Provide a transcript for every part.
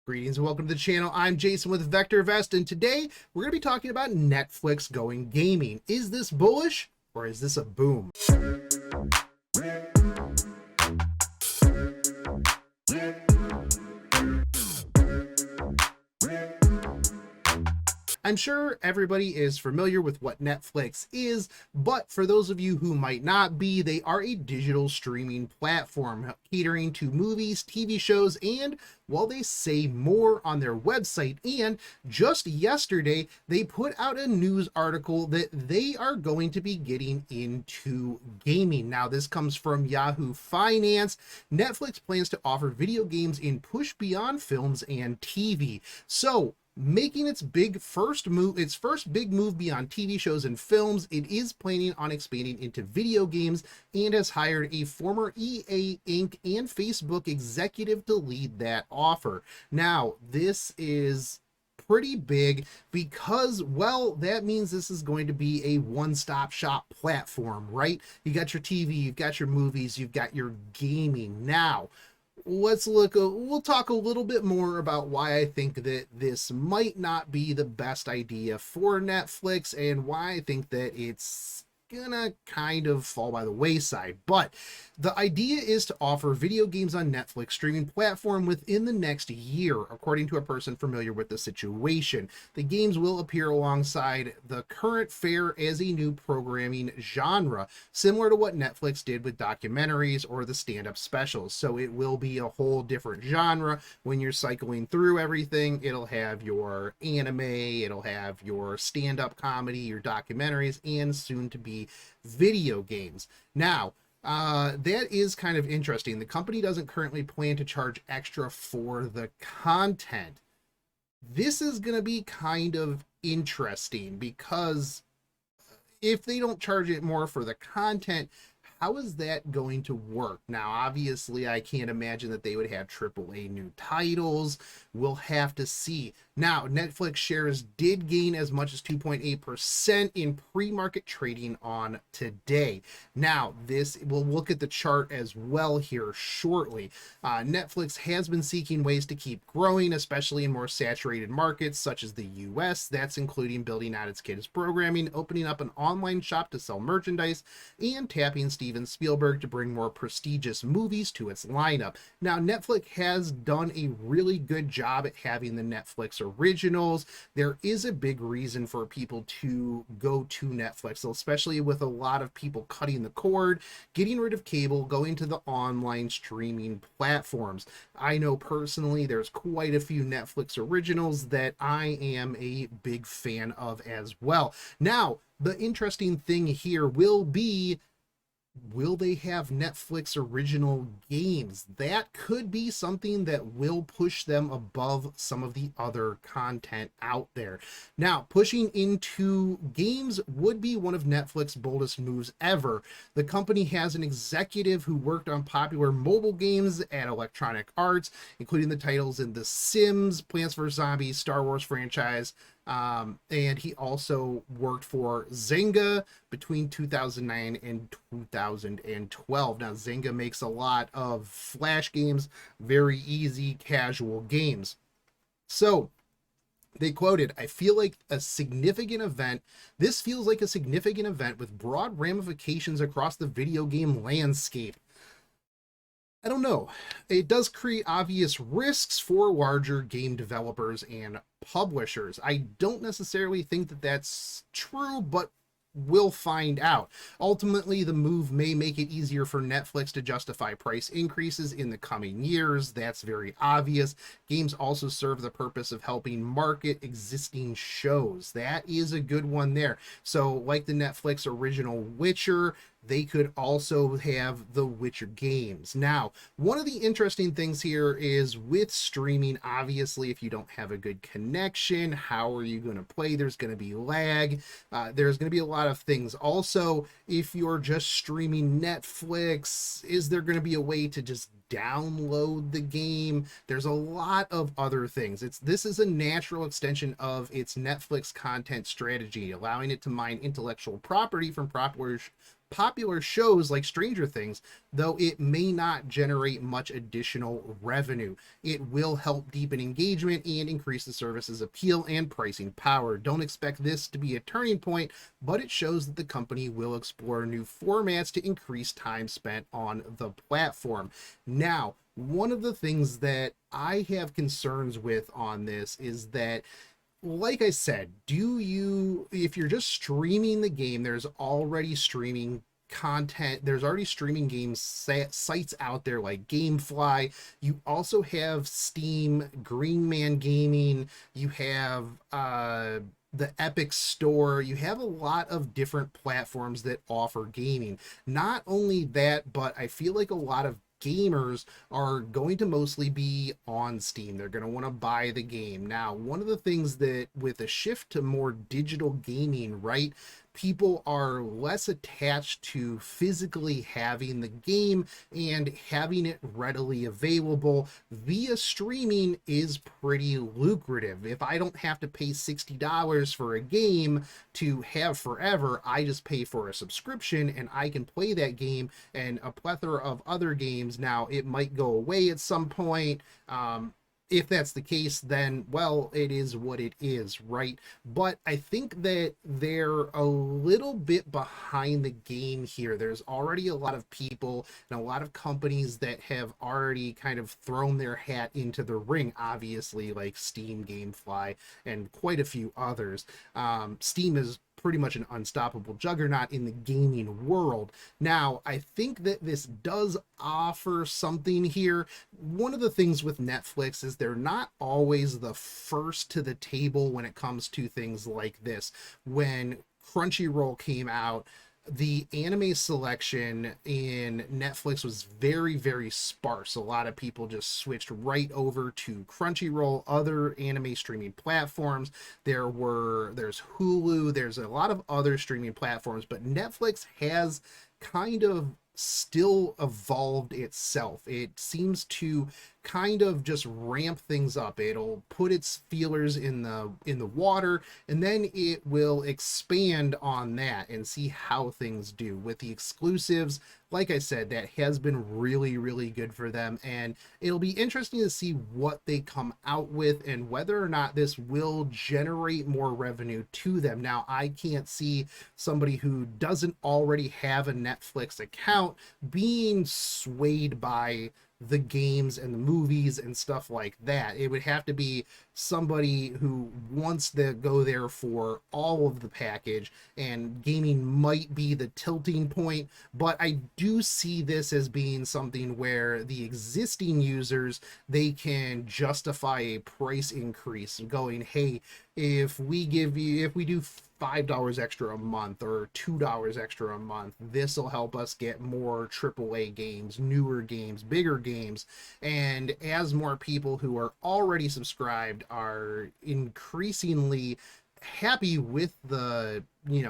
Greetings and welcome to the channel. I'm Jason with VectorVest, and today we're going to be talking about Netflix going gaming. Is this bullish or is this a boom? I'm sure everybody is familiar with what Netflix is, but for those of you who might not be, they are a digital streaming platform catering to movies, TV shows, and, well, they say more on their website. And just yesterday, they put out a news article that they are going to be getting into gaming. Now, this comes from Yahoo Finance. Netflix plans to offer video games in push beyond films and TV. So, making its first big move beyond TV shows and films, it is planning on expanding into video games and has hired a former EA, Inc. and Facebook executive to lead that offer. Now, this is pretty big because, well, that means this is going to be a one-stop shop platform, right? You got your TV, you've got your movies, you've got your gaming. Now, we'll talk a little bit more about why I think that this might not be the best idea for Netflix and why I think that it's gonna kind of fall by the wayside. But the idea is to offer video games on Netflix streaming platform within the next year, according to a person familiar with the situation. The games will appear alongside the current fare as a new programming genre, similar to what Netflix did with documentaries or the stand-up specials. So it will be a whole different genre. When you're cycling through everything, it'll have your anime, it'll have your stand-up comedy, your documentaries, and soon to be video games. Now, that is kind of interesting. The company doesn't currently plan to charge extra for the content. This is going to be kind of interesting because if they don't charge it more for the content, how is that going to work? Now, obviously, I can't imagine that they would have AAA new titles. We'll have to see. Now, Netflix shares did gain as much as 2.8% in pre-market trading on today. Now, we'll look at the chart as well here shortly. Netflix has been seeking ways to keep growing, especially in more saturated markets such as the US. That's including building out its kids programming, opening up an online shop to sell merchandise, and tapping Steven Spielberg to bring more prestigious movies to its lineup. Now, Netflix has done a really good job at having the Netflix originals. There is a big reason for people to go to Netflix, especially with a lot of people cutting the cord, getting rid of cable, going to the online streaming platforms. I know personally there's quite a few Netflix originals that I am a big fan of as well. Now, the interesting thing here will be, will they have Netflix original games? That could be something that will push them above some of the other content out there. Now, pushing into games would be one of Netflix's boldest moves ever. The company has an executive who worked on popular mobile games at Electronic Arts, including the titles in The Sims, Plants vs. Zombies, Star Wars franchise, and he also worked for Zynga between 2009 and 2012. Now, Zynga makes a lot of Flash games, very easy, casual games. So, they quoted, "I feel like a significant event. This feels like a significant event with broad ramifications across the video game landscape." I don't know. It does create obvious risks for larger game developers and publishers. I don't necessarily think that that's true, but we'll find out. Ultimately, the move may make it easier for Netflix to justify price increases in the coming years. That's very obvious. Games also serve the purpose of helping market existing shows. That is a good one there. So, like the Netflix original Witcher, they could also have the Witcher games. Now, one of the interesting things here is with streaming, obviously, if you don't have a good connection, how are you going to play? There's going to be lag. There's going to be a lot of things. Also, if you're just streaming Netflix, is there going to be a way to just download the game? There's a lot of other things. This is a natural extension of its Netflix content strategy, allowing it to mine intellectual property from popular shows like Stranger Things, though it may not generate much additional revenue. It will help deepen engagement and increase the service's appeal and pricing power. Don't expect this to be a turning point, but it shows that the company will explore new formats to increase time spent on the platform. Now, one of the things that I have concerns with on this is that, like I said, if you're just streaming the game, there's already streaming content, there's already streaming games sites out there like Gamefly. You also have Steam, Green Man Gaming, you have the Epic Store. You have a lot of different platforms that offer gaming. Not only that, but I feel like a lot of gamers are going to mostly be on Steam. They're going to want to buy the game. Now, one of the things that with a shift to more digital gaming, right, people are less attached to physically having the game and having it readily available via streaming is pretty lucrative. If I don't have to pay $60 for a game to have forever, I just pay for a subscription and I can play that game and a plethora of other games. Now, it might go away at some point. If that's the case, then, well, it is what it is, right? But I think that they're a little bit behind the game here. There's already a lot of people and a lot of companies that have already kind of thrown their hat into the ring, obviously, like Steam, Gamefly, and quite a few others. Steam is pretty much an unstoppable juggernaut in the gaming world. Now, I think that this does offer something here. One of the things with Netflix is they're not always the first to the table when it comes to things like this. When Crunchyroll came out, the anime selection in Netflix was very, very sparse. A lot of people just switched right over to Crunchyroll, other anime streaming platforms. There's Hulu, there's a lot of other streaming platforms, but Netflix has kind of still evolved itself. It seems to kind of just ramp things up. It'll put its feelers in the water, and then it will expand on that and see how things do with the exclusives. Like I said, that has been really, really good for them, and it'll be interesting to see what they come out with and whether or not this will generate more revenue to them. Now, I can't see somebody who doesn't already have a Netflix account being swayed by the games and the movies and stuff like that. It would have to be somebody who wants to go there for all of the package, and gaming might be the tilting point. But I do see this as being something where the existing users, they can justify a price increase, going, hey, if we do $5 extra a month or $2 extra a month, this will help us get more AAA games, newer games, bigger games. And as more people who are already subscribed are increasingly happy with the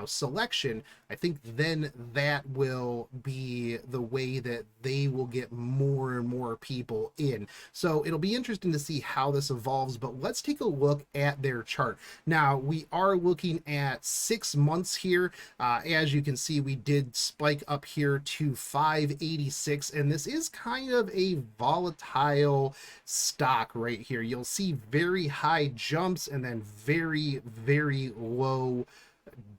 selection, I think then that will be the way that they will get more and more people in. So it'll be interesting to see how this evolves, but let's take a look at their chart. Now, we are looking at 6 months here. As you can see, we did spike up here to 586, and this is kind of a volatile stock right here. You'll see very high jumps and then very, very low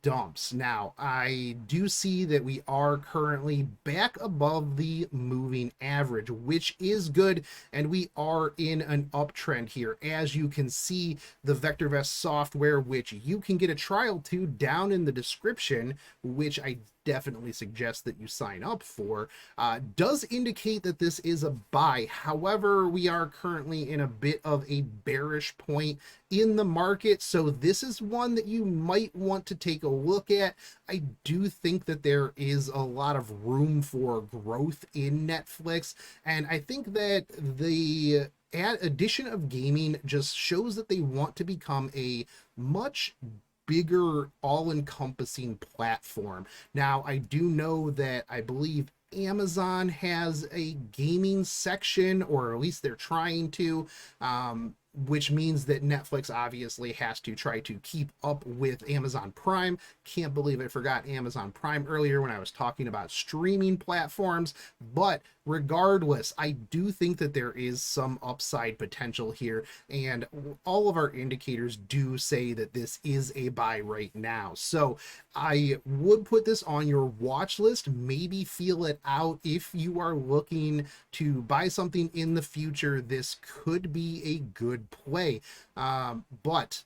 dumps. Now, I do see that we are currently back above the moving average, which is good, and we are in an uptrend here. As you can see, the VectorVest software, which you can get a trial to down in the description, which I definitely suggest that you sign up for, does indicate that this is a buy. However, we are currently in a bit of a bearish point in the market, so this is one that you might want to take a look at. I do think that there is a lot of room for growth in Netflix, and I think that the addition of gaming just shows that they want to become a much bigger, all-encompassing platform. Now, I do know that I believe Amazon has a gaming section, or at least they're trying to. which means that Netflix obviously has to try to keep up with Amazon Prime. Can't believe I forgot Amazon Prime earlier when I was talking about streaming platforms. But regardless, I do think that there is some upside potential here, and all of our indicators do say that this is a buy right now. So I would put this on your watch list, maybe feel it out. If you are looking to buy something in the future, this could be a good play. But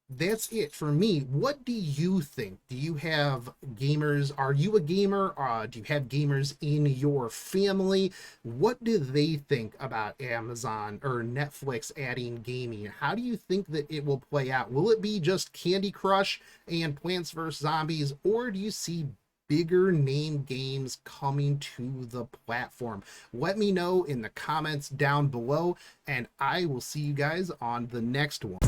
that's it for me. What do you think? Do you have gamers? Are you a gamer? Do you have gamers in your family? What do they think about Amazon or Netflix adding gaming? How do you think that it will play out? Will it be just Candy Crush and Plants vs. Zombies, or do you see bigger name games coming to the platform? Let me know in the comments down below, and I will see you guys on the next one.